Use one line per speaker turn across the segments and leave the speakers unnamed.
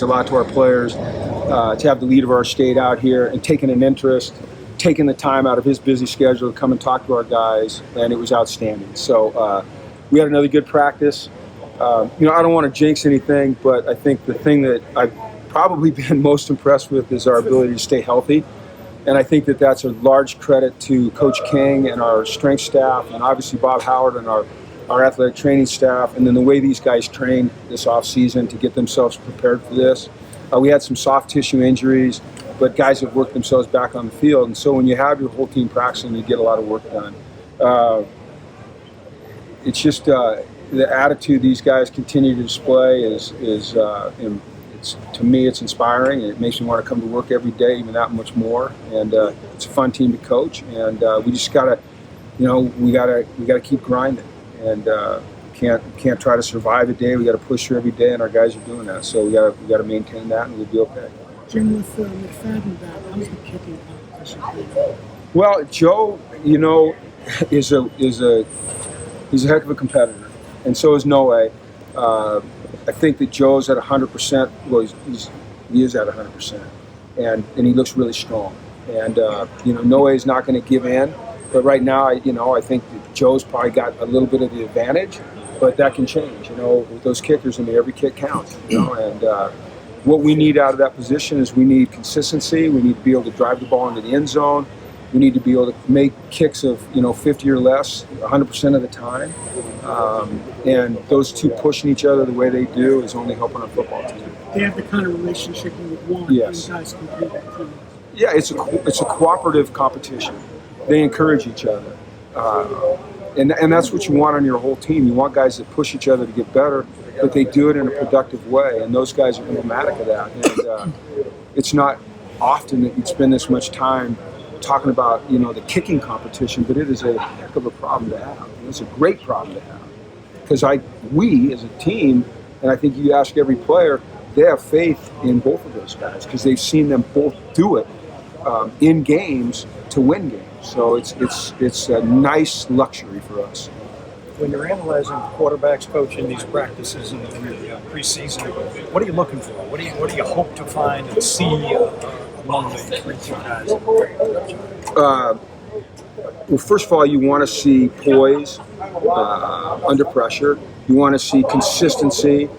A lot to our players to have the leader of our state out here and taking an interest, taking the time out of his busy schedule to come and talk to our guys, and it was outstanding. So we had another good practice. I don't want to jinx anything, but I think the thing that I've probably been most impressed with is our ability to stay healthy. And I think that that's a large credit to Coach King and our strength staff, and obviously Bob Howard and our athletic training staff, and then the way these guys train this offseason to get themselves prepared for this. We had some soft tissue injuries, but guys have worked themselves back on the field. And so when you have your whole team practicing, you get a lot of work done. It's just the attitude these guys continue to display is to me, it's inspiring, and it makes me want to come to work every day even that much more. And it's a fun team to coach, and we just gotta keep grinding. And can't try to survive a day. We got to push through every day, and our guys are doing that. So we got to maintain that, and we'll be okay.
Jim, with McFadden back, how's the kicking competition?
Well, Joe, is he's a heck of a competitor, and so is Noe. I think that Joe's at 100%. Well, he is at 100%, and he looks really strong. And Noe is not going to give in. But right now, I think that Joe's probably got a little bit of the advantage, but that can change. With those kickers, every kick counts. And what we need out of that position is we need consistency. We need to be able to drive the ball into the end zone. We need to be able to make kicks of 50 or less 100% of the time. And those two pushing each other the way they do is only helping our football team.
They have the kind of relationship you would want.
Yes.
You guys compete with teams.
Yeah, it's a cooperative competition. They encourage each other, and that's what you want on your whole team. You want guys that push each other to get better, but they do it in a productive way, and those guys are emblematic of that. And it's not often that you'd spend this much time talking about the kicking competition, but it is a heck of a problem to have. It's a great problem to have because we as a team, and I think you ask every player, they have faith in both of those guys because they've seen them both do it in games to win games. So it's a nice luxury for us.
When you're analyzing quarterbacks coaching these practices in the preseason, what are you looking for? What do you hope to find and see among the three guys?
Well, first of all, you want to see poise under pressure. You want to see consistency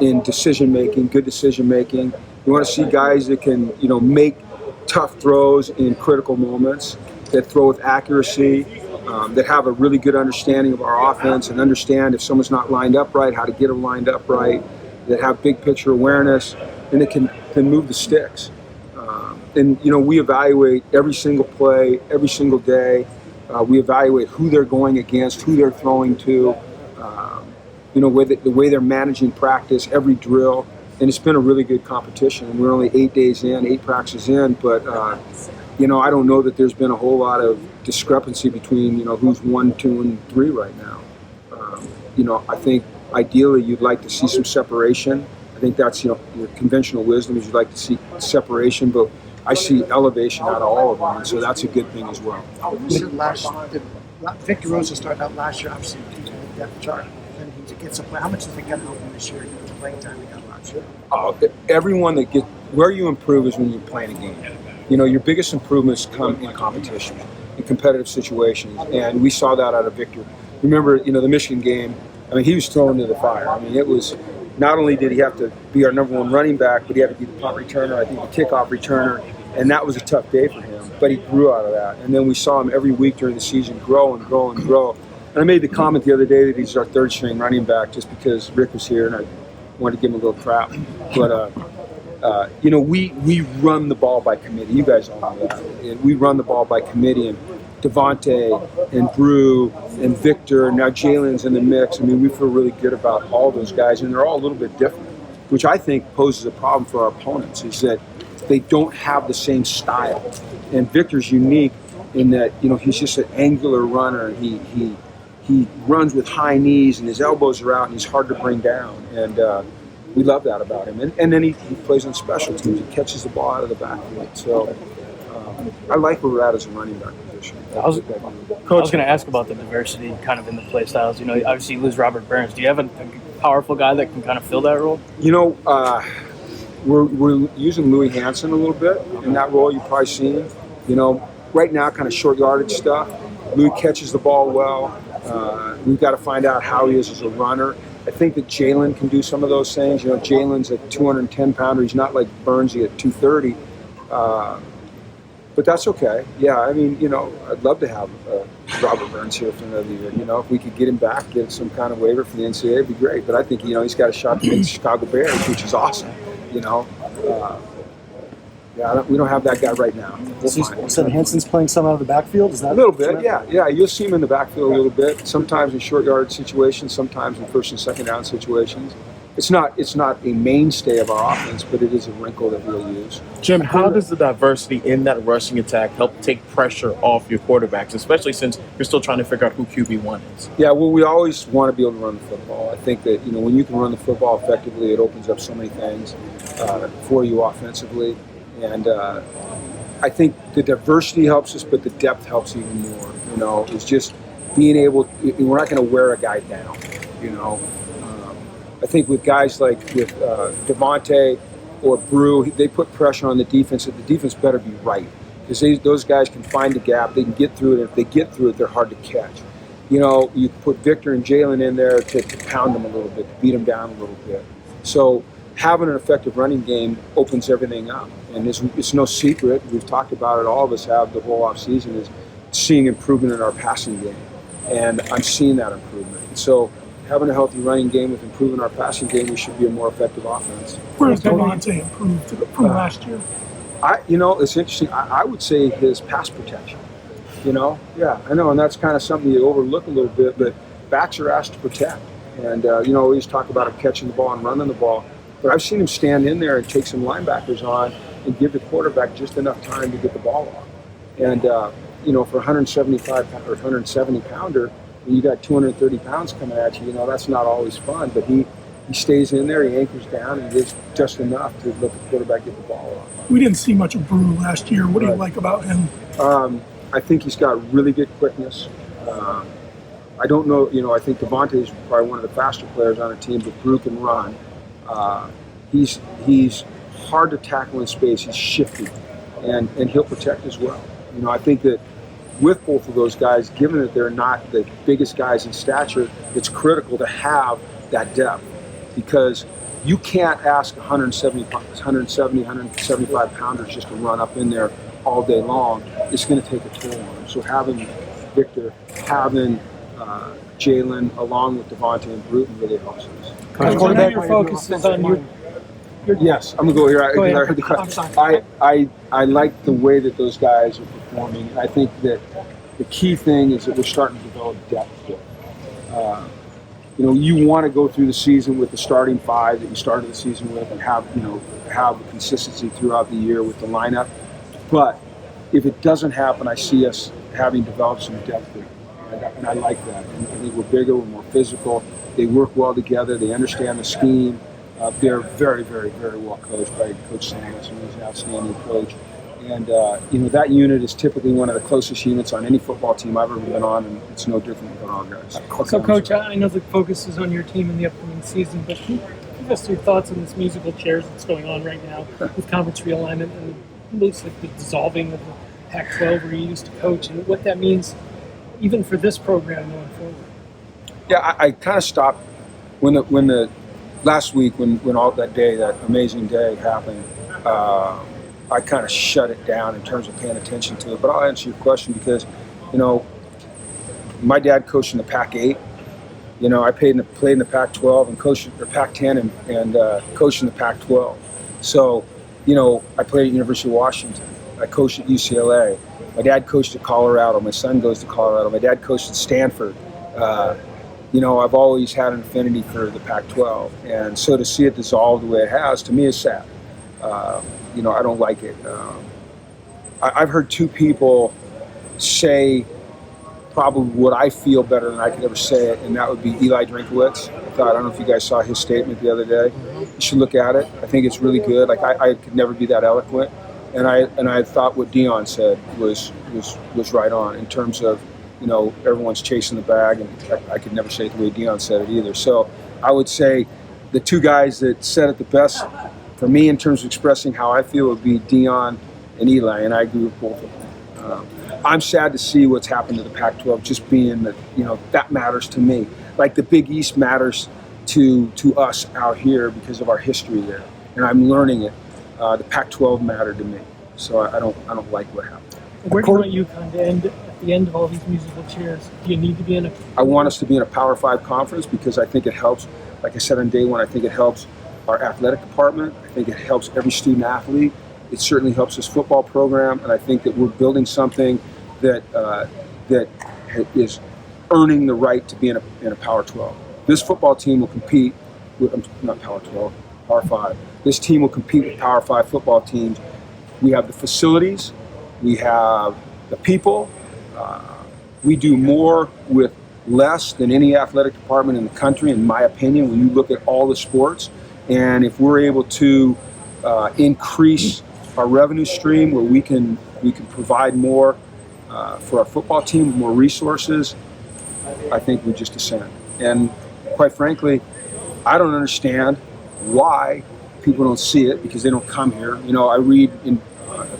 in decision making, good decision making. You want to see guys that can make tough throws in critical moments, that throw with accuracy, that have a really good understanding of our offense and understand if someone's not lined up right, how to get them lined up right, that have big picture awareness, and that can move the sticks. And we evaluate every single play, every single day. We evaluate who they're going against, who they're throwing to, the way they're managing practice, every drill. And it's been a really good competition. We're only 8 days in, 8 practices in, but I don't know that there's been a whole lot of discrepancy between who's 1, 2, and 3 right now. I think ideally you'd like to see some separation. I think that's your conventional wisdom is you'd like to see separation, but I see elevation out of all of them, and so that's a good thing as well.
Victor Rosa started out last year, obviously he's on the depth chart, and he gets a play. How much does it get open this year? The playing time he got last year.
Everyone that where you improve is when you're playing a game. Your biggest improvements come in competition, in competitive situations, and we saw that out of Victor. Remember, the Michigan game. He was thrown to the fire. It was not only did he have to be our number one running back, but he had to be the punt returner, I think the kickoff returner, and that was a tough day for him. But he grew out of that, and then we saw him every week during the season grow and grow and grow. And I made the comment the other day that he's our third string running back just because Rick was here and I wanted to give him a little crap. But we run the ball by committee. You guys all know that. And we run the ball by committee, and Devontae and Brew and Victor, now Jalen's in the mix. We feel really good about all those guys, and they're all a little bit different, which I think poses a problem for our opponents, is that they don't have the same style. And Victor's unique in that, he's just an angular runner. He runs with high knees, and his elbows are out, and he's hard to bring down. And we love that about him. And then he plays on special teams. He catches the ball out of the backfield. So I like where we're at as a running back position.
I was going to ask about the diversity kind of in the play styles. Obviously you lose Robert Burns. Do you have a powerful guy that can kind of fill that role?
we're using Louis Hansen a little bit in that role. You've probably seen, right now, kind of short yardage stuff. Louis catches the ball well. We've got to find out how he is as a runner. I think that Jalen can do some of those things. Jalen's a 210-pounder. He's not like Burnsy at 230. But that's okay. Yeah, I mean, I'd love to have Robert Burns here for another year. If we could get him back, get some kind of waiver from the NCAA, it'd be great. But I think, he's got a shot to make the Chicago Bears, which is awesome. Yeah, we don't have that guy right now.
So Hansen's playing some out of the backfield? Is that
a little bit? Yeah. You'll see him in the backfield a little bit. Sometimes in short yard situations, sometimes in first and second down situations. It's not a mainstay of our offense, but it is a wrinkle that we'll use.
Jim, how does the diversity in that rushing attack help take pressure off your quarterbacks, especially since you're still trying to figure out who QB1 is?
Yeah, well, we always want to be able to run the football. I think that, when you can run the football effectively, it opens up so many things for you offensively. And I think the diversity helps us, but the depth helps even more. It's just being able, we're not going to wear a guy down, I think with guys like with Devontae or Brew, they put pressure on the defense. The defense better be right, because those guys can find a gap. They can get through it. And if they get through it, they're hard to catch. You put Victor and Jalen in there to pound them a little bit, to beat them down a little bit. So having an effective running game opens everything up. And it's no secret. We've talked about it. All of us have the whole offseason is seeing improvement in our passing game. And I'm seeing that improvement. And so having a healthy running game with improving our passing game, we should be a more effective offense.
Where has Devontae improved from last year?
It's interesting. I would say his pass protection. Yeah, I know, and that's kind of something you overlook a little bit, but backs are asked to protect. And, we always talk about him catching the ball and running the ball. But I've seen him stand in there and take some linebackers on and give the quarterback just enough time to get the ball off. And, for 175 or 170 pounder, when you got 230 pounds coming at you, that's not always fun. But he stays in there, he anchors down, and gives just enough to let the quarterback get the ball off.
We didn't see much of Brew last year. What do you like about him?
I think he's got really good quickness. I don't know, I think Devontae is probably one of the faster players on the team, but Brew can run. He's hard to tackle in space. He's shifty, and he'll protect as well. I think that with both of those guys, given that they're not the biggest guys in stature, it's critical to have that depth, because you can't ask 175 pounders just to run up in there all day long. It's going to take a toll on them. So having Victor, having Jalen, along with Devontae and Bruton really helps us.
Coach, I know your focus is on your
Yes, I'm gonna go here.
Go ahead.
I heard the question.
I'm sorry.
I like the way that those guys are performing. I think that the key thing is that we're starting to develop depth here. You want to go through the season with the starting five that you started the season with, and have consistency throughout the year with the lineup. But if it doesn't happen, I see us having developed some depth here, and I like that. And I think we're bigger, we're more physical. They work well together. They understand the scheme. They're very, very, very well coached by Coach Samus, who's an outstanding coach. And, that unit is typically one of the closest units on any football team I've ever been on, and it's no different with our guys.
So, Coach, I know the focus is on your team in the upcoming season, but can you give us your thoughts on this musical chairs that's going on right now with conference realignment and looks like the dissolving of the Pac-12 where you used to coach, and what that means even for this program going forward?
Yeah, I kind of stopped when the last week when all that amazing day happened. I kind of shut it down in terms of paying attention to it. But I'll answer your question because, my dad coached in the Pac-8. I played in the Pac-12 and coached or Pac-10 and coached in the Pac-12. So, I played at University of Washington. I coached at UCLA. My dad coached at Colorado. My son goes to Colorado. My dad coached at Stanford. I've always had an affinity for the Pac-12, and so to see it dissolve the way it has, to me, is sad. I don't like it. I've heard two people say probably what I feel better than I could ever say it, and that would be Eli Drinkowitz. I don't know if you guys saw his statement the other day. You should look at it. I think it's really good. I could never be that eloquent, and I thought what Dion said was right on in terms of, everyone's chasing the bag, and I could never say it the way Dion said it either. So I would say the two guys that said it the best For me, in terms of expressing how I feel, it would be Dion and Eli, and I agree with both of them. I'm sad to see what's happened to the Pac-12, just being that, that matters to me. Like the Big East matters to us out here because of our history there, and I'm learning it. The Pac-12 mattered to me, so I don't like what happened.
Where do you want UConn to end at the end of all these musical chairs? Do you need to be in a?
I want us to be in a Power 5 conference because I think it helps. Like I said on day one, I think it helps our athletic department. I think it helps every student athlete. It certainly helps this football program, and I think that we're building something that that is earning the right to be in a Power 12. This football team will compete with, not Power 12, Power 5. This team will compete with Power 5 football teams. We have the facilities, we have the people. We do more with less than any athletic department in the country, in my opinion, when you look at all the sports. And if we're able to increase our revenue stream where we can provide more for our football team, more resources, I think we just ascend. And quite frankly, I don't understand why people don't see it because they don't come here. I read in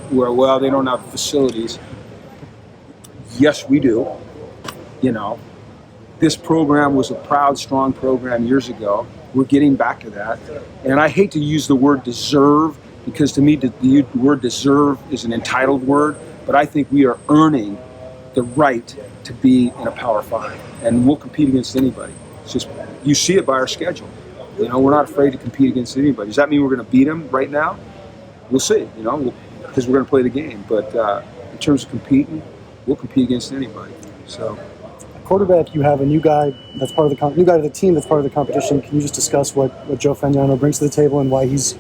where they don't have facilities. Yes, we do. This program was a proud, strong program years ago. We're getting back to that. And I hate to use the word deserve because to me the word deserve is an entitled word, but I think we are earning the right to be in a Power 5. And we'll compete against anybody. It's just, you see it by our schedule. We're not afraid to compete against anybody. Does that mean we're going to beat them right now? We'll see, because we're going to play the game. But in terms of competing, we'll compete against anybody. So.
Quarterback, you have a new guy that's part of the new guy to the team that's part of the competition. Can you just discuss what Joe Fagnano brings to the table and why he's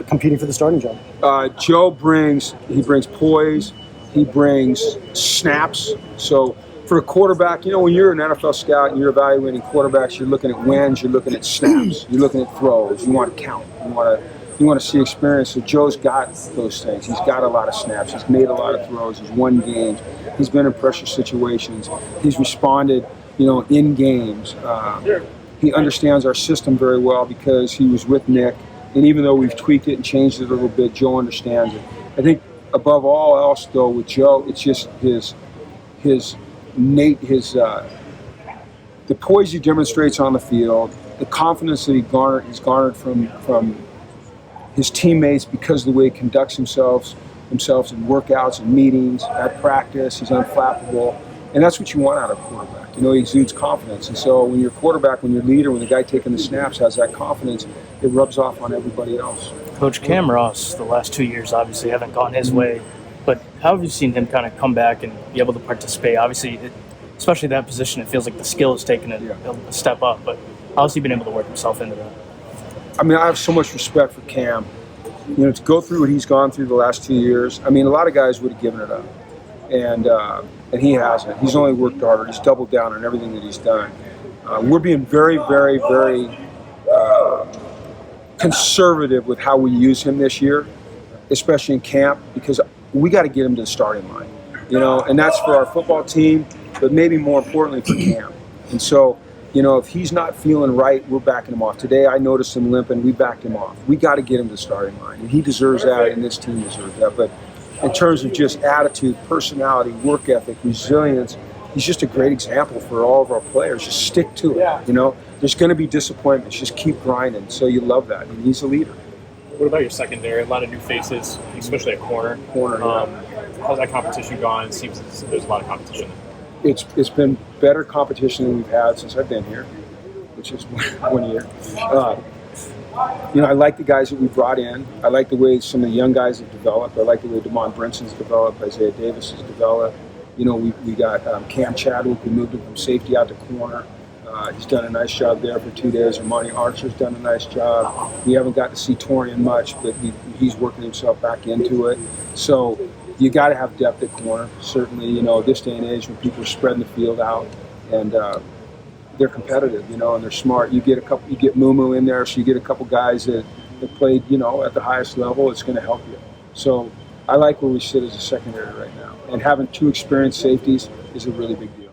competing for the starting job?
Joe brings poise, he brings snaps. So for a quarterback, when you're an NFL scout and you're evaluating quarterbacks, you're looking at wins, you're looking at snaps, you're looking at throws. You want to count. You want to see experience. So Joe's got those things. He's got a lot of snaps. He's made a lot of throws. He's won games. He's been in pressure situations. He's responded, in games. He understands our system very well because he was with Nick. And even though we've tweaked it and changed it a little bit, Joe understands it. I think above all else, though, with Joe, it's just the poise he demonstrates on the field, the confidence that he's garnered from his teammates because of the way he conducts himself in workouts and meetings, at practice. He's unflappable. And that's what you want out of a quarterback. He exudes confidence. And so when you're a quarterback, when you're a leader, when the guy taking the snaps has that confidence, it rubs off on everybody else.
Coach Cam Ross, the last 2 years obviously haven't gone his way. But how have you seen him kind of come back and be able to participate? Obviously, especially that position, it feels like the skill is taking a step up. But how has he been able to work himself into that?
I have so much respect for Cam. To go through what he's gone through the last 2 years, a lot of guys would have given it up. And he hasn't. He's only worked harder. He's doubled down on everything that he's done. We're being very, very, very conservative with how we use him this year, especially in camp, because we got to get him to the starting line. And that's for our football team, but maybe more importantly for Cam. And so, if he's not feeling right, we're backing him off. Today I noticed him limping. We backed him off. We got to get him to the starting line. And he deserves that, and this team deserves that. But in terms of just attitude, personality, work ethic, resilience, he's just a great example for all of our players. Just stick to it. There's going to be disappointments. Just keep grinding. So you love that. And he's a leader.
What about your secondary? A lot of new faces, especially at corner. How's that competition gone? It seems there's a lot of competition.
It's been better competition than we've had since I've been here, which is 1 year. I like the guys that we brought in. I like the way some of the young guys have developed. I like the way Damon Brinson's developed, Isaiah Davis has developed. We got Cam Chadwick. We moved him from safety out to corner. He's done a nice job there for 2 days. Armani Archer's done a nice job. We haven't got to see Torian much, but he's working himself back into it. So you got to have depth at corner. Certainly, this day and age when people are spreading the field out and they're competitive, and they're smart. You get Mumu in there, so you get a couple guys that played, at the highest level. It's going to help you. So I like where we sit as a secondary right now, and having two experienced safeties is a really big deal.